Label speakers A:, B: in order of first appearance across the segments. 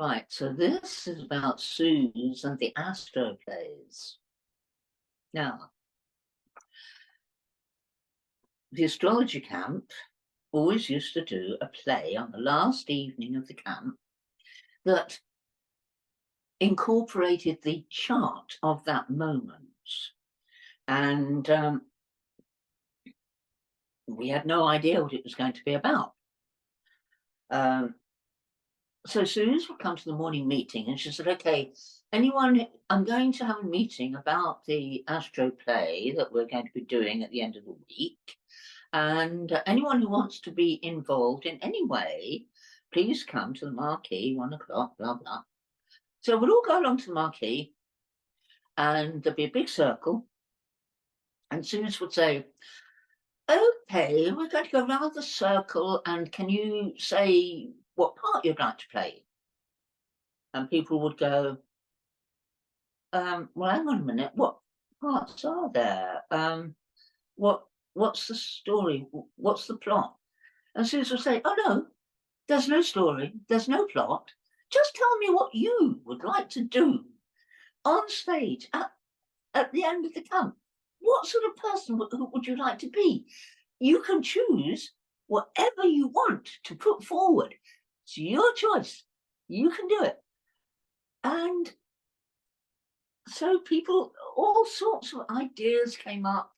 A: Right, so this is about Suze and the Astro Plays. Now, the astrology camp always used to do a play on the last evening of the camp that incorporated the chart of that moment. And we had no idea what it was going to be about. So Suze would come to the morning meeting and she said, okay, anyone, I'm going to have a meeting about the Astro play that we're going to be doing at the end of the week. And anyone who wants to be involved in any way, please come to the marquee, 1 o'clock, blah, blah. So we'll all go along to the marquee and there'll be a big circle. And Suze would say, okay, we're going to go around the circle and can you say what part you'd like to play? And people would go, well, hang on a minute, what parts are there? What's the story? What's the plot? And Suze would say, oh no, there's no story, there's no plot. Just tell me what you would like to do on stage at the end of the camp. What sort of person would you like to be? You can choose whatever you want to put forward. It's your choice. You can do it. And so people, all sorts of ideas came up.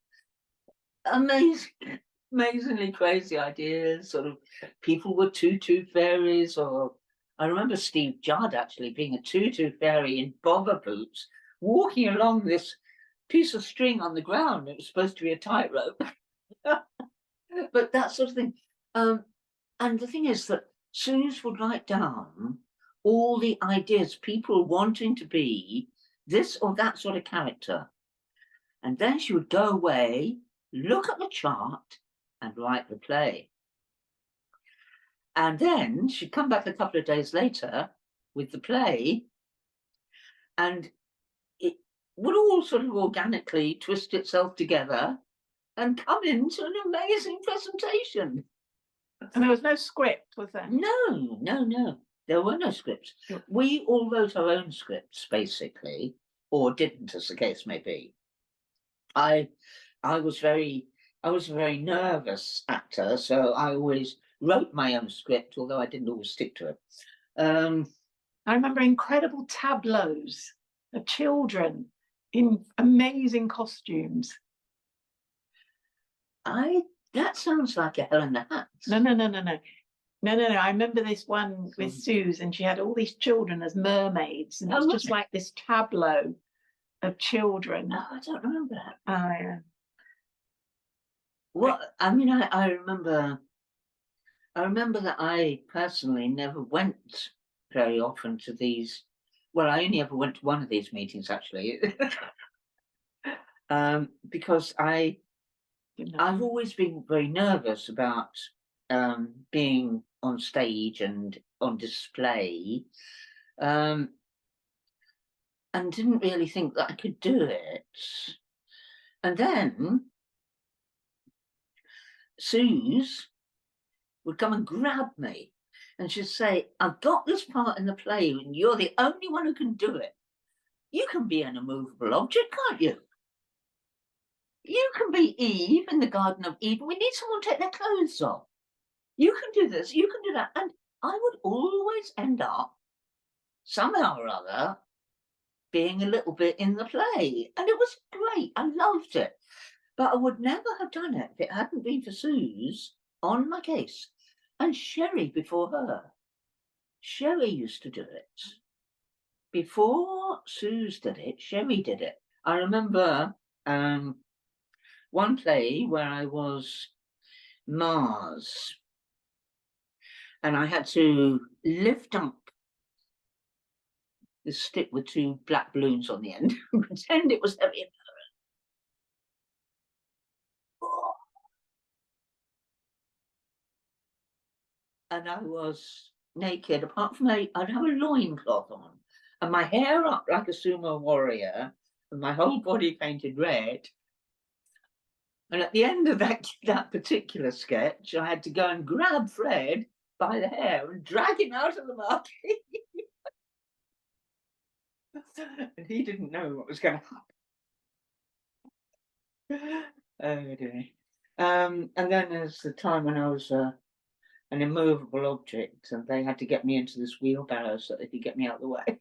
A: Amazingly crazy ideas. Sort of people were tutu fairies, or I remember Steve Judd actually being a tutu fairy in bobber boots, walking along this piece of string on the ground. It was supposed to be a tightrope, but that sort of thing. And the thing is that Suze would write down all the ideas, people wanting to be this or that sort of character. And then she would go away, look at the chart and write the play. And then she'd come back a couple of days later with the play and it would all sort of organically twist itself together and come into an amazing presentation.
B: And there was no script, was there?
A: No. There were no scripts. We all wrote our own scripts, basically, or didn't, as the case may be. I was a very nervous actor, so I always wrote my own script, although I didn't always stick to it.
B: I remember incredible tableaus of children in amazing costumes.
A: That sounds like a Hell in the Hat.
B: No. I remember this one with Suze, and she had all these children as mermaids, and it was just like this tableau of children.
A: No, I don't remember that.
B: Oh, yeah.
A: Well, I mean, I remember that I personally never went very often to these. Well, I only ever went to one of these meetings, actually, because I've always been very nervous about being on stage and on display, and didn't really think that I could do it. And then Suze would come and grab me and she'd say, I've got this part in the play and you're the only one who can do it. You can be an immovable object, can't you? You can be Eve in the Garden of Eden. We need someone to take their clothes off. You can do this, you can do that. And I would always end up, somehow or other, being a little bit in the play. And it was great. I loved it. But I would never have done it if it hadn't been for Suze on my case. And Sherry before her. Sherry used to do it. Before Suze did it, Sherry did it. I remember one play where I was Mars. And I had to lift up this stick with 2 black balloons on the end and pretend it was heavy. And I was naked, apart from I'd have a loincloth on and my hair up like a sumo warrior and my whole body painted red. And at the end of that particular sketch, I had to go and grab Fred by the hair and drag him out of the marquee. And he didn't know what was going to happen. Oh dear. And then there's the time when I was an immovable object, and they had to get me into this wheelbarrow so they could get me out of the way.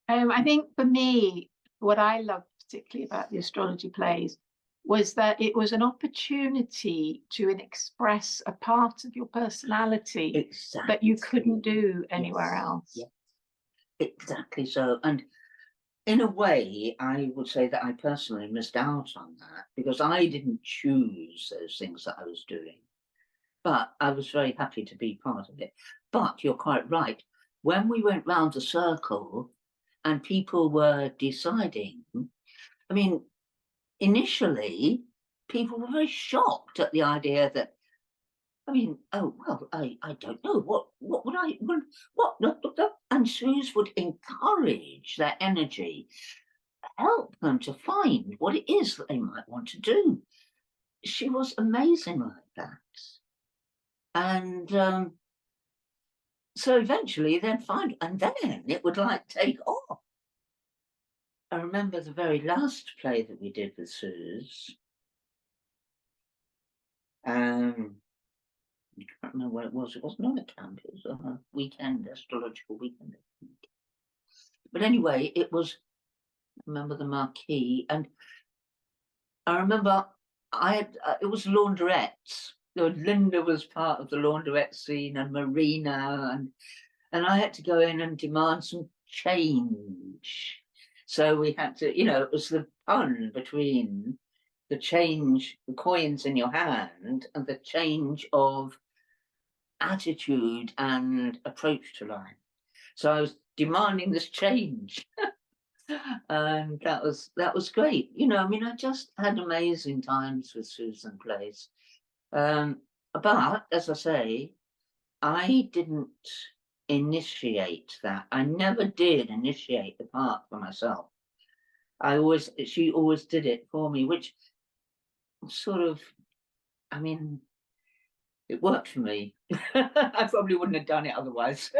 B: I think for me, what I loved particularly about the astrology plays was that it was an opportunity to express a part of your personality
A: Exactly.
B: that you couldn't do anywhere else.
A: Yes, exactly so. And in a way, I would say that I personally missed out on that because I didn't choose those things that I was doing. But I was very happy to be part of it. But you're quite right. When we went round the circle and people were deciding, I mean, initially, people were very shocked at the idea that, I mean, oh, well, I don't know, what would I, what, and Suze would encourage their energy, help them to find what it is that they might want to do. She was amazing like that. And so eventually they'd find, and then it would like take off. I remember the very last play that we did with Suze. I can't remember where it was. It wasn't on a camp. It was on a weekend, astrological weekend, I think. But anyway, it was, I remember the marquee, and I remember I had, it was laundrettes. Linda was part of the laundrette scene, and Marina, and I had to go in and demand some change. So we had to, it was the pun between the change, the coins in your hand, and the change of attitude and approach to life. So I was demanding this change. And that was great. I mean, I just had amazing times with Susan Place. But as I say, I didn't initiate that. I never did initiate the part for myself. She always did it for me, which sort of, I mean, it worked for me. I probably wouldn't have done it otherwise.